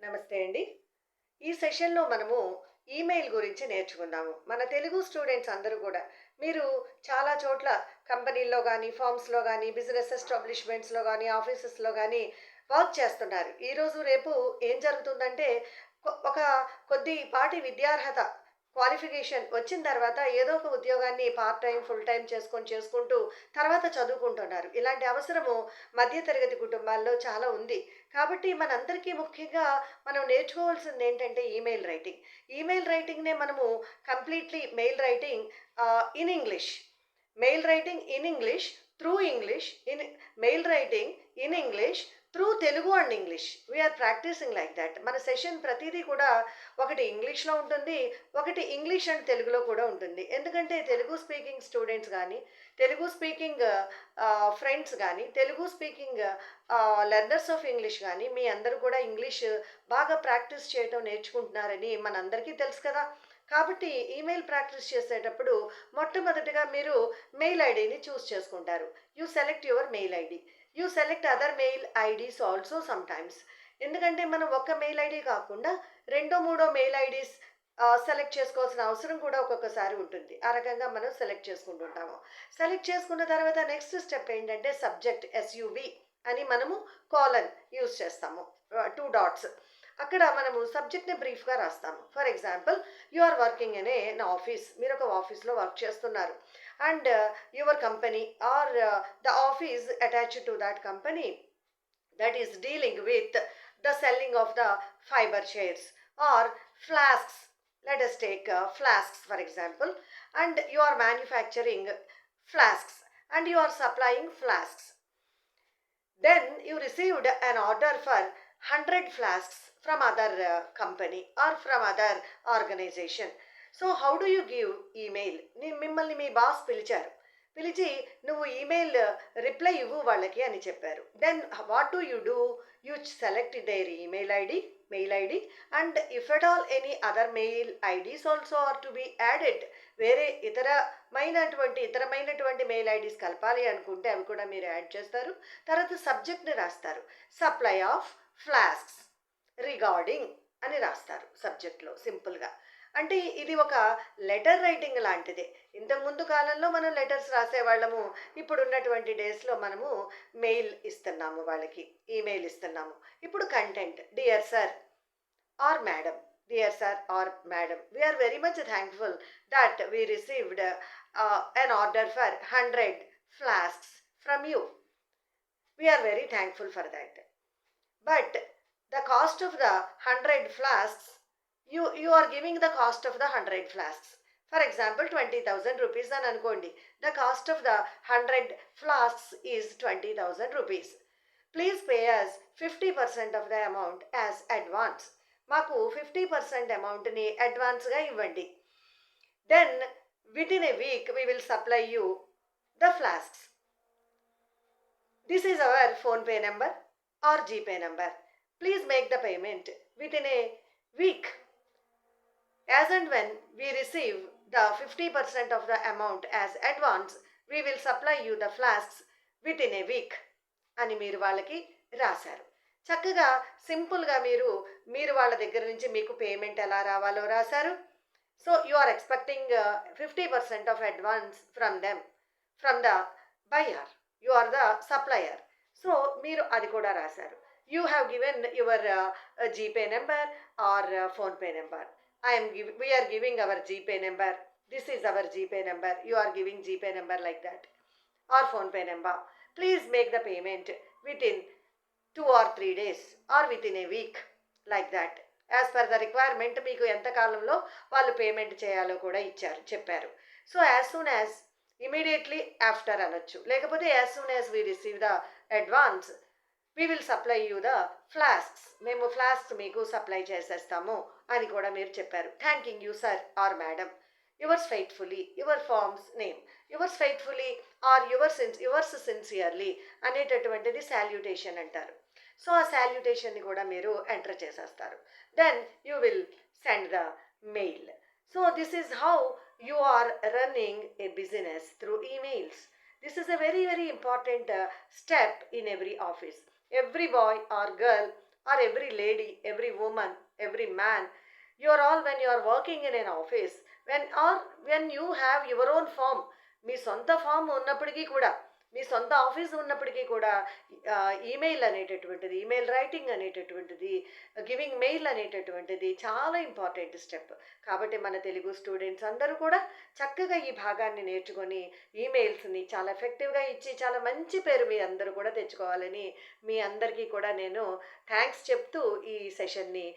నమస్తే అండి. ఈ సెషన్‌లో మనము ఈమెయిల్ గురించి నేర్చుకుందాము. మన తెలుగు స్టూడెంట్స్ అందరూ కూడా మీరు చాలా చోట్ల కంపెనీల్లో గానీ, ఫర్మ్స్‌లో గానీ, బిజినెస్ ఎస్టాబ్లిష్‌మెంట్స్‌లో గానీ, ఆఫీసెస్‌లో గానీ వర్క్ చేస్తున్నారు. ఈరోజు రేపు ఏం జరుగుతుందంటే ఒక కొద్దిపాటి విద్యార్హత క్వాలిఫికేషన్ వచ్చిన తర్వాత ఏదో ఒక ఉద్యోగాన్ని పార్ట్ టైమ్, ఫుల్ టైమ్ చేసుకుంటూ తర్వాత చదువుకుంటున్నారు. ఇలాంటి అవసరము మధ్య తరగతి కుటుంబాల్లో చాలా ఉంది. కాబట్టి మనందరికీ ముఖ్యంగా మనం నేర్చుకోవాల్సింది ఏంటంటే ఈమెయిల్ రైటింగ్. ఈమెయిల్ రైటింగ్‌నే మనము completely mail writing in English. Mail writing in English, through English, in mail writing in English, through Telugu and English. We are practising like that. మన సెషన్ ప్రతిదీ కూడా ఒకటి ఇంగ్లీష్‌లో ఉంటుంది, ఒకటి ఇంగ్లీష్ అండ్ తెలుగులో కూడా ఉంటుంది. ఎందుకంటే తెలుగు స్పీకింగ్ స్టూడెంట్స్ కానీ, తెలుగు స్పీకింగ్ ఫ్రెండ్స్ కానీ, Telugu speaking learners of English కానీ మీ అందరూ కూడా ఇంగ్లీష్ బాగా ప్రాక్టీస్ చేయటం నేర్చుకుంటున్నారని మనందరికీ తెలుసు కదా! కాబట్టి ఈమెయిల్ ప్రాక్టీస్ చేసేటప్పుడు మొట్టమొదటిగా మీరు మెయిల్ ఐడిని చూస్ చేసుకుంటారు. You select your mail ID. You select other mail IDs also sometimes. ఎందుకంటే మనం ఒక్క మెయిల్ ఐడి కాకుండా రెండో, మూడో మెయిల్ ఐడీస్ సెలెక్ట్ చేసుకోవాల్సిన అవసరం కూడా ఒక్కొక్కసారి ఉంటుంది. ఆ రకంగా మనం సెలెక్ట్ చేసుకుంటుంటాము. సెలెక్ట్ చేసుకున్న తర్వాత నెక్స్ట్ స్టెప్ ఏంటంటే సబ్జెక్ట్ ఎస్‌యువి అని మనము కోలన్ యూజ్ చేస్తాము. 2 డాట్స్. అక్కడ మనము సబ్జెక్ట్‌ని బ్రీఫ్‌గా రాస్తాము. For example you are working in an office. మీరు ఒక ఆఫీస్‌లో వర్క్ చేస్తున్నారు. And your company or the office attached to that company that is dealing with the selling of the fiber shares or flasks. Let us take flasks for example, and you are manufacturing flasks and you are supplying flasks. Then you received an order for 100 flasks from other company or from other organization. So how do you give email? మిమ్మల్ని మీ boss పిలిచారు. పిలిచి నువ్వు email reply ఇవ్వు వాళ్ళకి అని చెప్పారు. Then what do you do? You select their email ID, mail ID, and if at all any other mail IDs also are to be added. వేరే ఇతరమైనటువంటి మెయిల్ ఐడీస్ కలపాలి అనుకుంటే అవి కూడా మీరు యాడ్ చేస్తారు. తర్వాత సబ్జెక్ట్ని రాస్తారు. సప్లై ఆఫ్ ఫ్లాస్క్స్ రిగార్డింగ్ అని రాస్తారు సబ్జెక్ట్లో సింపుల్గా. అంటే ఇది ఒక లెటర్ రైటింగ్ లాంటిదే. ఇంతకుముందు కాలంలో మనం లెటర్స్ రాసేవాళ్ళము. ఇప్పుడున్నటువంటి డేస్లో మనము మెయిల్ ఇస్తున్నాము, వాళ్ళకి ఈమెయిల్ ఇస్తున్నాము. ఇప్పుడు content dear sir or madam, dear sir or madam, we are very much thankful that we received an order for 100 flasks from you. We are very thankful for that. But the cost of the 100 flasks, you are giving the cost of the 100 flasks. For example, 20,000 rupees అని అనుకోండి. The cost of the 100 flasks is 20,000 rupees. Please pay us 50% of the amount as advance. మాకు 50% అమౌంట్ని అడ్వాన్స్గా ఇవ్వండి. Then within a week we will supply you the flasks. This is our phone pay number or GPay number. Please make the payment within a week. As and when we receive the 50% of the amount as advance, we will supply you the flasks within a week అని మీరు వాళ్ళకి రాశారు. చక్కగా సింపుల్గా మీరు వాళ్ళ దగ్గర నుంచి మీకు పేమెంట్ ఎలా రావాలో రాశారు. So you are expecting 50% of advance from them, from the buyer. You are the supplier. So మీరు అది కూడా రాశారు. You have given your GPay number or PhonePe number. We are giving our GPay number. This is our GPay number. You are giving GPay number like that. Or PhonePe number. Please make the payment within 2 or 3 days or within a week. Like that. As per the requirement, మీకు ఎంత కాలంలో వాళ్ళు payment చేయాలో కూడా చెప్పారు. So as soon as immediately after అనొచ్చు. లేకపోతే as soon as we receive the advance we will supply you the flasks. మేము ఫ్లాస్క్స్ మీకు సప్లై చేసేస్తాము అని కూడా మీరు చెప్పారు. Thanking you sir or madam. Yours faithfully, your firm's name, yours faithfully or yours sincerely అనేటటువంటిది సాల్యుటేషన్ అంటారు. సో ఆ సాల్యుటేషన్ని కూడా మీరు ఎంటర్ చేసేస్తారు. Then you will send the mail. So this is how you are running a business through emails. This is a very, very important step in every office. Every boy or girl or every lady, every woman, every man, you are all, when you are working in an office, when you have your own firm, మీ సొంత form ఉన్నప్పటికీ కూడా, మీ సొంత office ఉన్నప్పటికీ కూడా, email అనేటటువంటిది, email writing అనేటటువంటిది, giving mail అనేటటువంటిది చాలా ఇంపార్టెంట్ స్టెప్. కాబట్టి మన తెలుగు స్టూడెంట్స్ అందరూ కూడా చక్కగా ఈ భాగాన్ని నేర్చుకొని ఈమెయిల్స్ని చాలా ఎఫెక్టివ్గా ఇచ్చి చాలా మంచి పేరు మీ అందరూ కూడా తెచ్చుకోవాలని మీ అందరికీ కూడా నేను థ్యాంక్స్ చెప్తూ ఈ సెషన్ని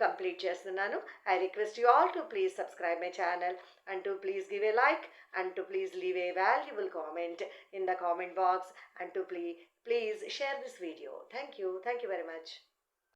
కంప్లీట్ చేస్తున్నాను. I request you all to please subscribe my channel and to please give a like and to please leave a valuable comment in the comment box and to please share this video. Thank you very much.